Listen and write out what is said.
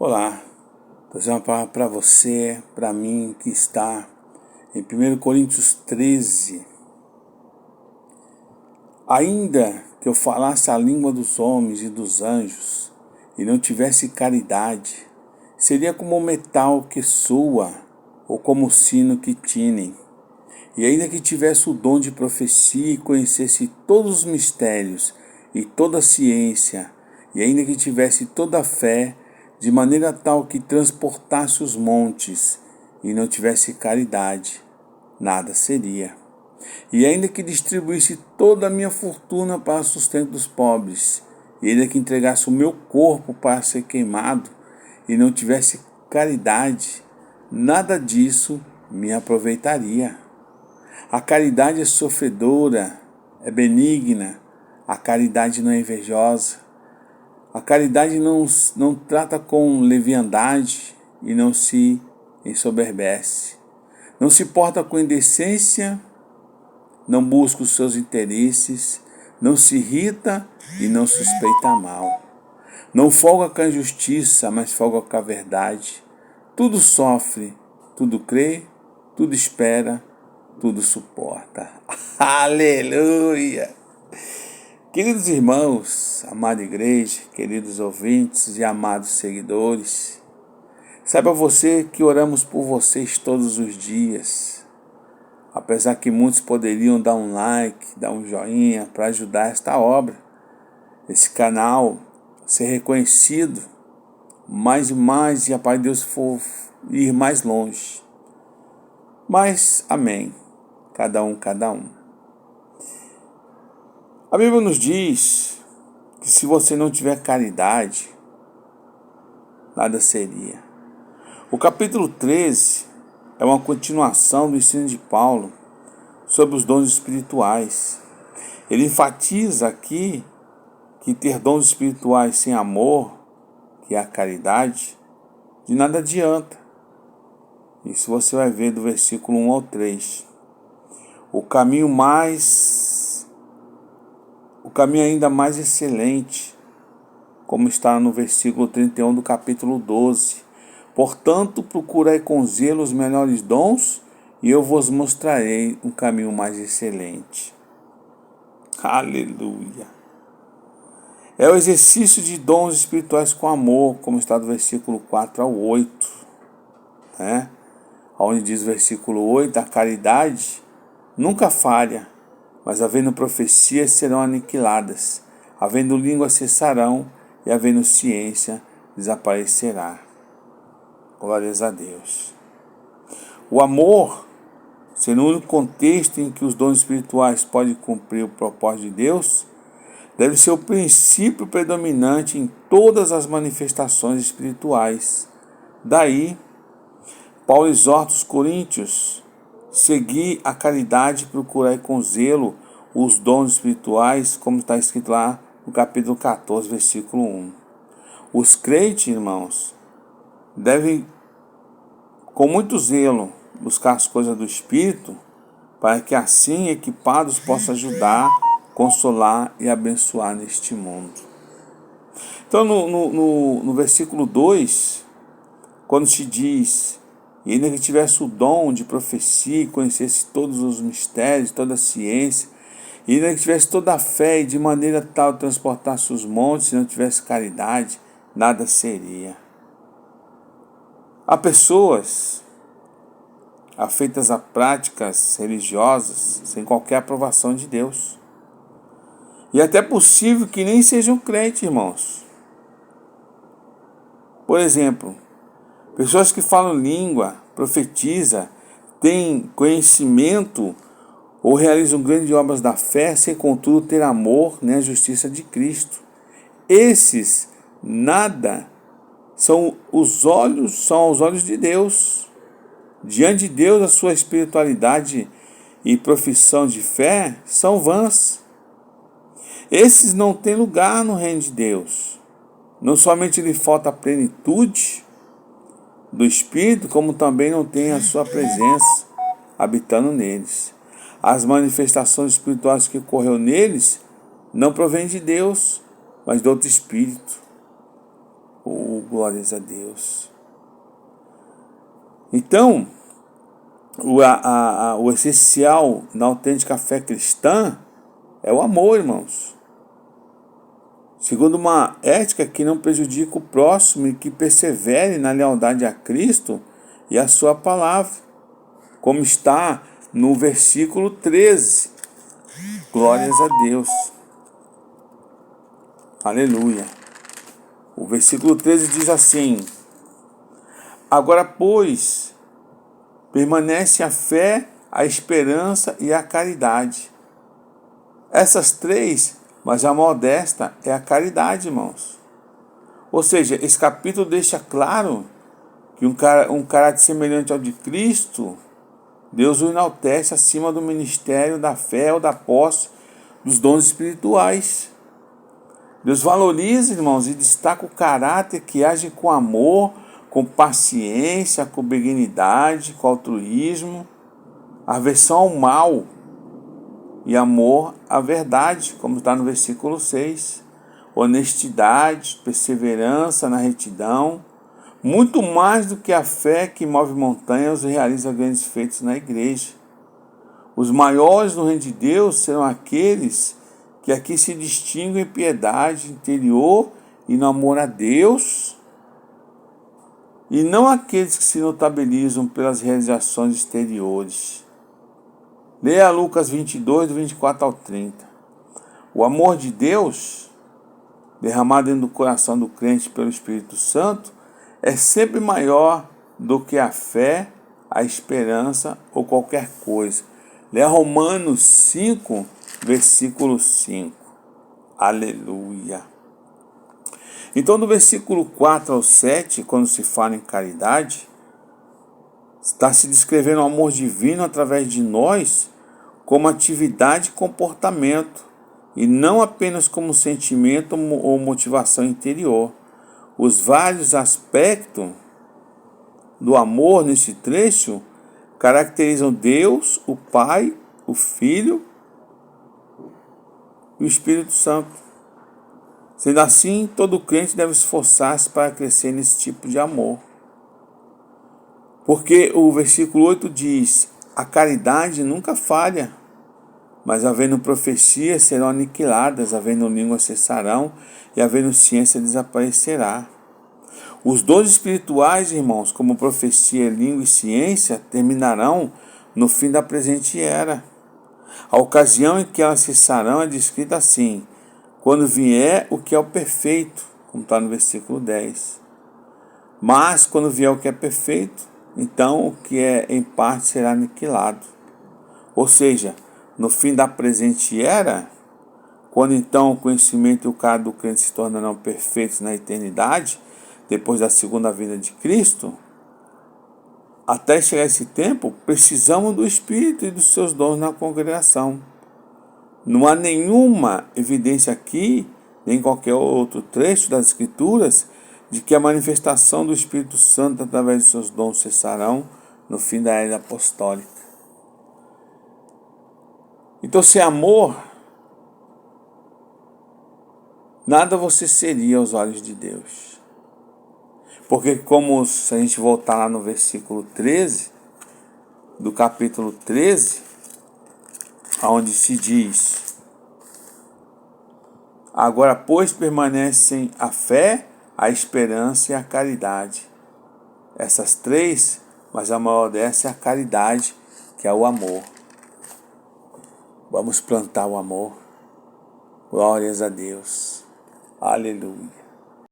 Olá, vou trazer uma palavra para você, para mim, que está em 1 Coríntios 13. Ainda que eu falasse a língua dos homens e dos anjos e não tivesse caridade, seria como o metal que soa ou como o sino que tine. E ainda que tivesse o dom de profecia e conhecesse todos os mistérios e toda a ciência, e ainda que tivesse toda a fé, de maneira tal que transportasse os montes, e não tivesse caridade, nada seria. E ainda que distribuísse toda a minha fortuna para o sustento dos pobres, e ainda que entregasse o meu corpo para ser queimado, e não tivesse caridade, nada disso me aproveitaria. A caridade é sofredora, é benigna, a caridade não é invejosa, a caridade não trata com leviandade e não se ensoberbece, não se porta com indecência, não busca os seus interesses, não se irrita e não suspeita mal, não folga com a injustiça, mas folga com a verdade, tudo sofre, tudo crê, tudo espera, tudo suporta. Aleluia! Queridos irmãos, amada igreja, queridos ouvintes e amados seguidores, saiba você que oramos por vocês todos os dias. Apesar que muitos poderiam dar um like, dar um joinha para ajudar esta obra, esse canal ser reconhecido mais e mais e a paz de Deus for ir mais longe. Mas, amém. Cada um. A Bíblia nos diz que se você não tiver caridade, nada seria. O capítulo 13 é uma continuação do ensino de Paulo sobre os dons espirituais. Ele enfatiza aqui que ter dons espirituais sem amor, que é a caridade, de nada adianta. Isso você vai ver do versículo 1 ao 3. O caminho ainda mais excelente, como está no versículo 31 do capítulo 12. Portanto, procurai com zelo os melhores dons, e eu vos mostrarei um caminho mais excelente. Aleluia! É o exercício de dons espirituais com amor, como está do versículo 4 ao 8. Onde diz o versículo 8, a caridade nunca falha, mas havendo profecias serão aniquiladas, havendo língua cessarão, e havendo ciência desaparecerá. Glórias a Deus. O amor, sendo o único contexto em que os dons espirituais podem cumprir o propósito de Deus, deve ser o princípio predominante em todas as manifestações espirituais. Daí, Paulo exorta os coríntios: segui a caridade e procurai com zelo os dons espirituais, como está escrito lá no capítulo 14, versículo 1. Os crentes, irmãos, devem com muito zelo buscar as coisas do Espírito, para que assim, equipados, possam ajudar, consolar e abençoar neste mundo. Então, no versículo 2, quando se diz: e ainda que tivesse o dom de profecia e conhecesse todos os mistérios, toda a ciência, e ainda que tivesse toda a fé e de maneira tal transportasse os montes, se não tivesse caridade, nada seria. Há pessoas afeitas a práticas religiosas sem qualquer aprovação de Deus. E até possível que nem sejam crentes, irmãos. Por exemplo, pessoas que falam língua, profetizam, têm conhecimento ou realizam grandes obras da fé, sem contudo ter amor nem a justiça de Cristo. Esses nada são aos olhos de Deus. Diante de Deus, a sua espiritualidade e profissão de fé são vãs. Esses não têm lugar no reino de Deus. Não somente lhe falta a plenitude do Espírito, como também não tem a sua presença habitando neles. As manifestações espirituais que ocorreu neles não provêm de Deus, mas de outro espírito. Oh, glórias a Deus. Então, o essencial na autêntica fé cristã é o amor, irmãos. Segundo uma ética que não prejudica o próximo e que persevere na lealdade a Cristo e a sua palavra, como está no versículo 13. Glórias a Deus. Aleluia. O versículo 13 diz assim: agora, pois, permanece a fé, a esperança e a caridade. Essas três, mas a modesta é a caridade, irmãos. Ou seja, esse capítulo deixa claro que um caráter semelhante ao de Cristo, Deus o enaltece acima do ministério da fé ou da posse dos dons espirituais. Deus valoriza, irmãos, e destaca o caráter que age com amor, com paciência, com benignidade, com altruísmo, aversão ao mal e amor à verdade, como está no versículo 6. Honestidade, perseverança na retidão, muito mais do que a fé que move montanhas e realiza grandes feitos na igreja. Os maiores no reino de Deus serão aqueles que aqui se distinguem em piedade interior e no amor a Deus, e não aqueles que se notabilizam pelas realizações exteriores. Leia Lucas 22, do 24 ao 30. O amor de Deus, derramado dentro do coração do crente pelo Espírito Santo, é sempre maior do que a fé, a esperança ou qualquer coisa. Leia Romanos 5, versículo 5. Aleluia. Então, do versículo 4 ao 7, quando se fala em caridade, está se descrevendo o amor divino através de nós como atividade e comportamento, e não apenas como sentimento ou motivação interior. Os vários aspectos do amor nesse trecho caracterizam Deus, o Pai, o Filho e o Espírito Santo. Sendo assim, todo crente deve esforçar-se para crescer nesse tipo de amor. Porque o versículo 8 diz: a caridade nunca falha, mas havendo profecias serão aniquiladas, havendo língua cessarão e havendo ciência desaparecerá. Os dons espirituais, irmãos, como profecia, língua e ciência, terminarão no fim da presente era. A ocasião em que elas cessarão é descrita assim: quando vier o que é o perfeito, como está no versículo 10. Mas quando vier o que é perfeito, então o que é em parte será aniquilado. Ou seja, no fim da presente era, quando então o conhecimento e o caráter do crente se tornarão perfeitos na eternidade, depois da segunda vinda de Cristo, até chegar esse tempo, precisamos do Espírito e dos seus dons na congregação. Não há nenhuma evidência aqui, nem em qualquer outro trecho das Escrituras, de que a manifestação do Espírito Santo através de seus dons cessarão no fim da era apostólica. Então, sem amor, nada você seria aos olhos de Deus. Porque, como se a gente voltar lá no versículo 13, do capítulo 13, onde se diz: agora, pois, permanecem a fé, a esperança e a caridade. Essas três, mas a maior dessa é a caridade, que é o amor. Vamos plantar o amor. Glórias a Deus. Aleluia.